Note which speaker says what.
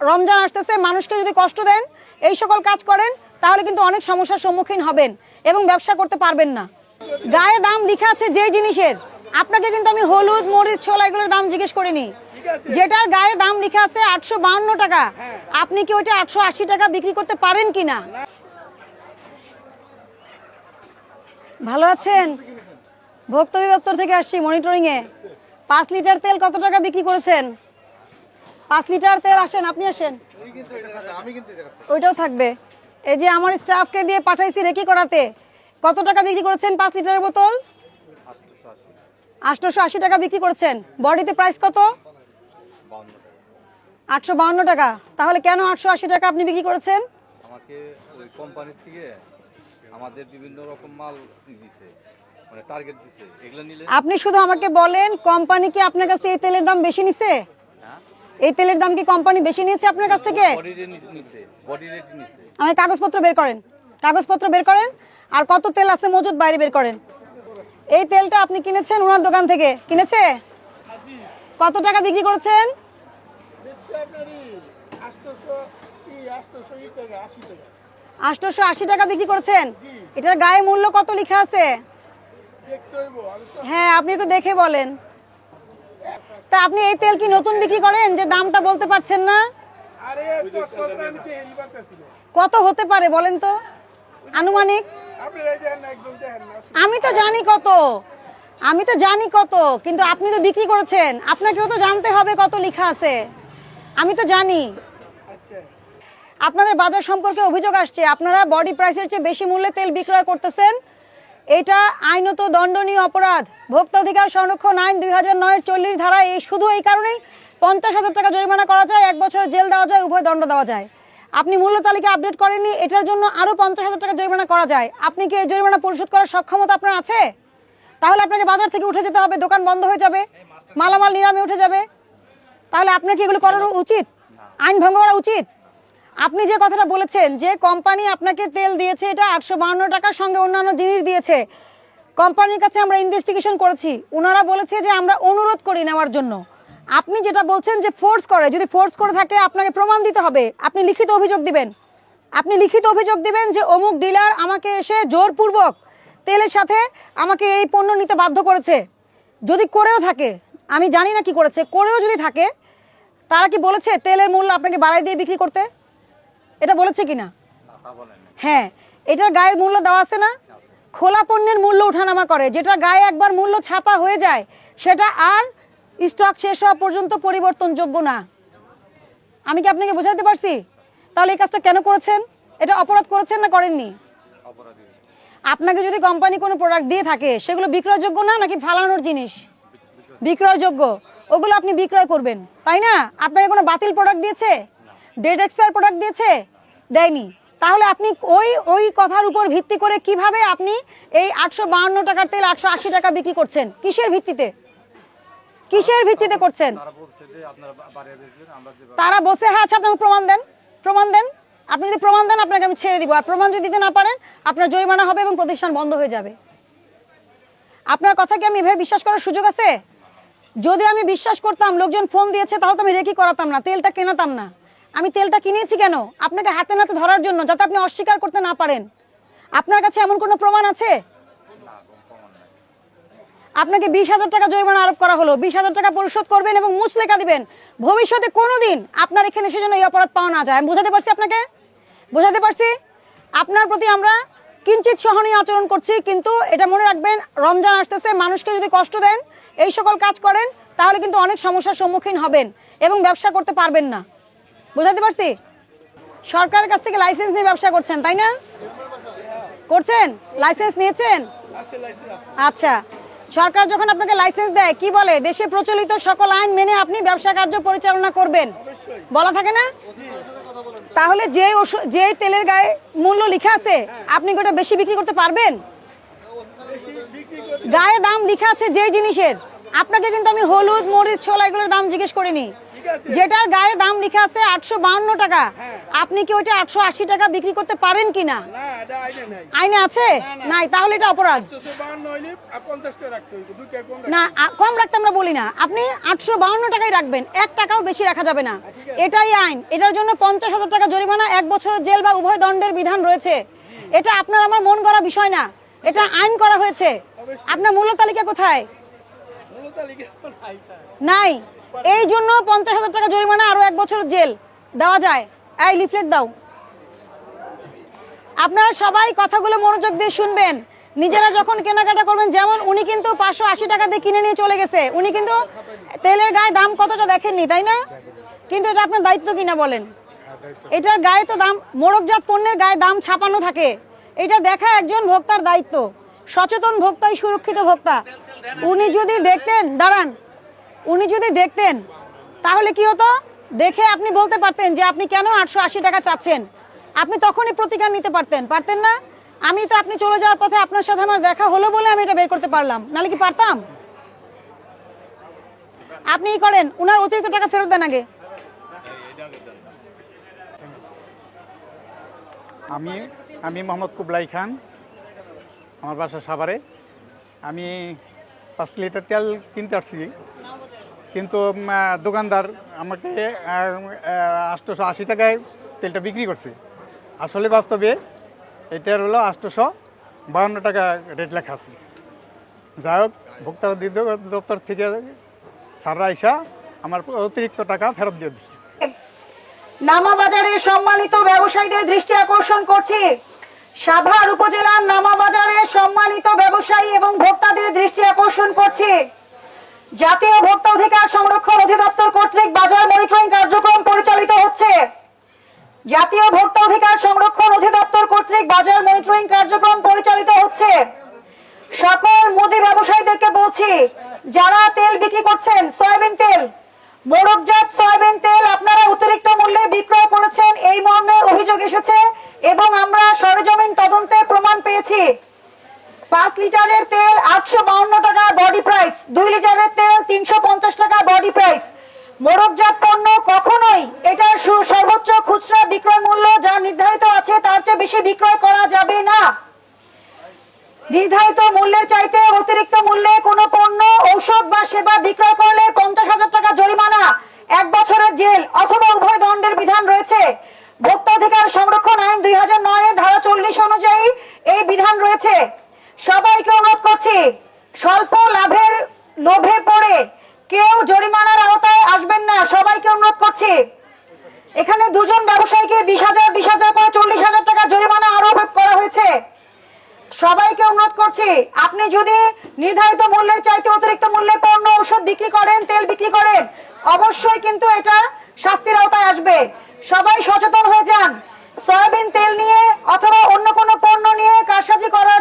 Speaker 1: রমজান আসতেছে, মানুষকে যদি কষ্ট দেন, এই সকল কাজ করেন, তাহলে কিন্তু অনেক সমস্যার সম্মুখীন হবেন এবং ব্যবসা করতে পারবেন না। গায়ে দাম লেখা আছে যে জিনিসের, আপনাকে কিন্তু আমি হলুদ, মরিচ, ছোলা এগুলোর দাম জিজ্ঞেস করিনি। যেটার গায়ে দাম লেখা আছে 852 টাকা, আপনি কি ওইটা 880 টাকা বিক্রি করতে পারেন কিনা? ভালো আছেন? ভোক্তা অধিদপ্তর থেকে আসছি মনিটরিং এ। 5 লিটার তেল কত টাকা বিক্রি করেছেন? 5 লিটার তেল আসেন, আপনি আসেন, ওইটাও থাকবে। এই যে আমার স্টাফকে দিয়ে পাঠাইছি রেকি করাতে, কত টাকা বিক্রি করেছেন 5 লিটারের বোতল? 880 টাকা বিক্রি করেছেন। বডিতে প্রাইস কত? 852 টাকা। তাহলে কেন 880 টাকা আপনি বিক্রি করেছেন?
Speaker 2: আমাকে ওই কোম্পানি থেকে আমাদের বিভিন্ন রকম মাল দিছে, মানে টার্গেট দিছে, এগুলা নিলে। আপনি
Speaker 1: শুধু আমাকে বলেন, কোম্পানি কি আপনার কাছে এই তেলের দাম বেশি নিছে?
Speaker 2: হ্যাঁ,
Speaker 1: এই তেলের দাম কি কোম্পানি বেশি নিয়েছে আপনার কাছ থেকে?
Speaker 2: বডি রেট নিছে, বডি রেট নিছে।
Speaker 1: আমি কাগজপত্র বের করেন, কাগজপত্র বের করেন, আর কত তেল আছে মজুদ বাইরে বের করেন। এই তেলটা আপনি কিনেছেন ওনার দোকান থেকে, কিনেছে? কত টাকা বিক্রি করেছেন? 880 টাকা বিক্রি করেছেন। এটার গায়ে মূল্য কত লেখা আছে? হ্যাঁ, আপনি একটু দেখে বলেন। তা আপনি এই তেল কি নতুন বিক্রি করেন যে দামটা বলতে পারছেন না? কত হতে পারে বলেন তো আনুমানিক? আমি তো জানি কত, আমি তো জানি কত, কিন্তু আপনি তো বিক্রি করেছেন, আপনাকেও তো জানতে হবে কত লেখা আছে। আমি তো জানি। আপনাদের বাজার সম্পর্কে অভিযোগ আসছে, আপনারা বডি প্রাইসের চেয়ে বেশি মূল্যে তেল বিক্রয় করতেছেন। এটা আইনত দণ্ডনীয় অপরাধ। ভোক্তা অধিকার সংরক্ষণ আইন 2009 এর 40 ধারায় শুধু এই কারণেই 50,000 টাকা জরিমানা করা যায়, 1 বছরের জেল দেওয়া যায়, উভয় দণ্ড দেওয়া যায়। আপনি মূল্য তালিকা আপডেট করেননি, এটার জন্য আরও 50,000 টাকা জরিমানা করা যায়। আপনি কি এই জরিমানা পরিশোধ করার সক্ষমতা আপনার আছে? তাহলে আপনাকে বাজার থেকে উঠে যেতে হবে, দোকান বন্ধ হয়ে যাবে, মালামাল নিলামে উঠে যাবে। তাহলে আপনার কি এগুলো করানো উচিত? আইন ভঙ্গ করা উচিত? আপনি যে কথাটা বলেছেন যে কোম্পানি আপনাকে তেল দিয়েছে, এটা 852 টাকার সঙ্গে অন্যান্য জিনিস দিয়েছে, কোম্পানির কাছে আমরা ইনভেস্টিগেশন করেছি, ওনারা বলেছে যে আমরা অনুরোধ করি নেওয়ার জন্য। আপনি যেটা বলছেন যে ফোর্স করে, যদি ফোর্স করে থাকে আপনাকে প্রমাণ দিতে হবে, আপনি লিখিত অভিযোগ দিবেন। আপনি লিখিত অভিযোগ দিবেন যে অমুক ডিলার আমাকে এসে জোরপূর্বক তেলের সাথে আমাকে এই পণ্য নিতে বাধ্য করেছে। যদি করেও থাকে, আমি জানি না কি করেছে, করেও যদি থাকে, তারা কি বলেছে তেলের মূল্য আপনাকে বাড়াই দিয়ে বিক্রি করতে? এটা বলেছে কিনা? হ্যাঁ, এটার গায়ের মূল্য দেওয়া আছে না? খোলা পণ্যের মূল্য ওঠানামা করে, যেটা গায়ে একবার মূল্য ছাপা হয়ে যায় সেটা আর স্টক শেষ হওয়া পর্যন্ত পরিবর্তনযোগ্য না। আমি কি আপনাকে বোঝাতে পারছি? তাহলে এই কাজটা কেন করেছেন? এটা অপরাধ করেছেন না করেননি? আপনাকে যদি কোম্পানি কোনো প্রোডাক্ট দিয়ে থাকে, সেগুলো বিক্রয়যোগ্য না নাকি ফালানোর জিনিস? বিক্রয়যোগ্য, ওগুলো আপনি বিক্রয় করবেন, তাই না? আপনাকে কোনো বাতিল প্রোডাক্ট দিয়েছে? ডেট এক্সপায়ার প্রোডাক্ট দিয়েছে? দেয়নি। তাহলে আপনি ওই কথার উপর ভিত্তি করে কিভাবে আপনি এই 852 টাকার তেল 880 টাকা বিক্রি করছেন? কিসের ভিত্তিতে, কিসের ভিত্তিতে করছেন? তারা বলছে হ্যাঁ, আচ্ছা আপনাকে প্রমাণ দেন, প্রমাণ দেন। আপনি যদি প্রমাণ দেন আপনাকে আমি ছেড়ে দিব, আর প্রমাণ যদি দিতে না পারেন আপনার জরিমানা হবে এবং প্রতিষ্ঠান বন্ধ হয়ে যাবে। আপনার কথা কি আমি এভাবে বিশ্বাস করার সুযোগ আছে? যদি আমি বিশ্বাস করতাম, লোকজন ফোন দিয়েছে, তাহলে তো আমি রেকি করাতাম না, তেলটা কেনাতাম না। আমি তেলটা কিনেছি কেন? আপনাকে হাতে নাতে ধরার জন্য, যাতে আপনি অস্বীকার করতে না পারেন। আপনার কাছে এমন কোনো প্রমাণ আছে? আপনাকে 20,000 টাকা জরিমানা আরোপ করা হলো, 20,000 টাকা পরিশোধ করবেন এবং মুচলেখা দিবেন, ভবিষ্যতে কোনোদিন আপনার এখানে সেজন্য এই অপরাধ পাওয়া না যায়। আমি বোঝাতে পারছি আপনাকে? বোঝাতে পারছি? আপনার প্রতি আমরা কিঞ্চিত সহনীয় আচরণ করছি, কিন্তু এটা মনে রাখবেন, রমজান আসতেছে, মানুষকে যদি কষ্ট দেন, এই সকল কাজ করেন, তাহলে কিন্তু অনেক সমস্যার সম্মুখীন হবেন এবং ব্যবসা করতে পারবেন না। বোঝাতে পারছি? সরকারের কাছ থেকে লাইসেন্স নিয়ে ব্যবসা করছেন, তাই না? করছেন? লাইসেন্স নিয়েছেন? আচ্ছা, সরকার যখন আপনাকে লাইসেন্স দেয় কি বলে? দেশে প্রচলিত সকল আইন মেনে আপনি ব্যবসা কার্য পরিচালনা করবেন, বলা থাকে না? তাহলে যে তেলের গায়ে মূল্য লেখা আছে, আপনি কি ওটা বেশি বিক্রি করতে পারবেন? গায়ে দাম লেখা আছে যে জিনিসের, আপনাকে কিন্তু আমি হলুদ, মরিচ, ছোলা এগুলোর দাম জিজ্ঞেস করিনি। যেটার গায়ে দাম লেখা আছে 852 টাকা, আপনি কি ওইটা 880 টাকা বিক্রি করতে পারেন কিনা? আইনে আছে? নাই, তাহলে এটা অপরাধ। না, কম রাখতে আমরা বলি না, আপনি 852 টাকাই রাখবেন, 1 টাকাও বেশি রাখা যাবে না, এটাই আইন। এটার জন্য 50,000 টাকা জরিমানা, 1 বছরের জেল বা উভয় দণ্ডের বিধান রয়েছে। এটা আপনার আমার মন করা বিষয় না, এটা আইন করা হয়েছে। আপনার মূল্য তালিকা কোথায়? নাই, এই জন্য 50,000 টাকা জরিমানা, আরো 1 বছরের জেল দেওয়া যায়। এই লিফলেট দাও। আপনারা সবাই কথাগুলো মনোযোগ দিয়ে শুনবেন, নিজেরা যখন কেনাকাটা করবেন। যেমন উনি কিন্তু 580 টাকা দিয়ে কিনে নিয়ে চলে গেছে, উনি কিন্তু তেলের গায়ে দাম কতটা দেখেননি, তাই না? কিন্তু এটা আপনার দায়িত্ব কিনা বলেন? এটার গায়ে তো দাম, মোড়কজাত পণ্যের গায়ে দাম ছাপানো থাকে, এটা দেখা একজন ভোক্তার দায়িত্ব। সচেতন ভোক্তাই সুরক্ষিত ভোক্তা। উনি যদি দেখতেন, দাঁড়ান, উনি যদি দেখতেন তাহলে কি হতো? দেখে আপনি বলতে পারতেন যে আপনি কেন 880 টাকা চাচ্ছেন, আপনি তখনই প্রতিকার নিতে পারতেন না? আমি তো আপনি চলে যাওয়ার পথে আপনার সাথে আমার দেখা হলো বলে আমি এটা বের করতে পারলাম, নাহলে কি পারতাম? আপনি করেন, উনার অতিরিক্ত টাকা ফেরত দেন আগে।
Speaker 3: আমি মোহাম্মদ কুবলাই খান, আমার বাসা সাভারে। আমি 5 লিটার তেল কিনতে আসছি, কিন্তু দোকানদার আমাকে 880 টাকায় তেলটা বিক্রি করছে। আসলে বাস্তবে এটার হলো 852 টাকা রেট লেখা আছে। যাই হোক, ভোক্তা দপ্তর থেকে স্যাররা আইসা আমার অতিরিক্ত টাকা ফেরত দিয়ে দিচ্ছে।
Speaker 1: নামা বাজারে সম্মানিত ব্যবসায়ীদের দৃষ্টি আকর্ষণ করছি, সাভার উপজেলার নামা বাজারে সম্মানিত ব্যবসায়ী এবং ভোক্তাদের দৃষ্টি আকর্ষণ করছি, জাতীয় ভোক্তা অধিকার সংরক্ষণ অধিদপ্তর কর্তৃক বাজার মনিটরিং কার্যক্রম পরিচালিত হচ্ছে। জাতীয় ভোক্তা অধিকার সংরক্ষণ অধিদপ্তর কর্তৃক বাজার মনিটরিং কার্যক্রম পরিচালিত হচ্ছে। সকল মুদি ব্যবসায়ীদেরকে বলছি, যারা তেল বিক্রি করছেন, সয়াবিন তেল, মোড়কজাত সয়াবিন তেল আপনারা অতিরিক্ত মূল্যে বিক্রয় করেছেন, এই মর্মে অভিযোগ এসেছে এবং আমরা সরেজমিন তদন্তে প্রমাণ পেয়েছি। 5 লিটারের তেল 852 টাকা বডি প্রাইস, 2 লিটারের তেল 350 টাকা বডি প্রাইস। মোড়কজাত পণ্য কখনোই এটার সর্বোচ্চ খুচরা বিক্রয় মূল্য যা নির্ধারিত আছে তার চেয়ে বেশি বিক্রয় করা যাবে না। নির্ধারিত মূল্যের চাইতে অতিরিক্ত মূল্যে কোনো পণ্য, ঔষধ বা সেবা বিক্রয় করলে 50,000 টাকা জরিমানা, 1 বছরের জেল অথবা উভয় দণ্ডের বিধান রয়েছে। ভোক্তা অধিকার সংরক্ষণ আইন 2009 এর ধারা 40 অনুযায়ী এই বিধান রয়েছে। সবাইকে অনুরোধ করছি, স্বল্প লাভের লোভে পড়ে কেউ জরিমানার আওতায় আসবেন না, সবাইকে অনুরোধ করছি। এখানে দুজন ব্যবসায়ীকে 20,000 করে 40,000 টাকা জরিমানা আরোপ করা হয়েছে। সবাইকে অনুরোধ করছি, আপনি যদি নির্ধারিত মূল্যের চাইতে অতিরিক্ত মূল্যে পণ্য, ঔষধ বিক্রি করেন, তেল বিক্রি করেন, অবশ্যই কিন্তু এটা শাস্তির আওতায় আসবে। সবাই সচেতন হয়ে যান। সয়াবিন তেল নিয়ে অথবা অন্য কোনো পণ্য নিয়ে কারসাজি করার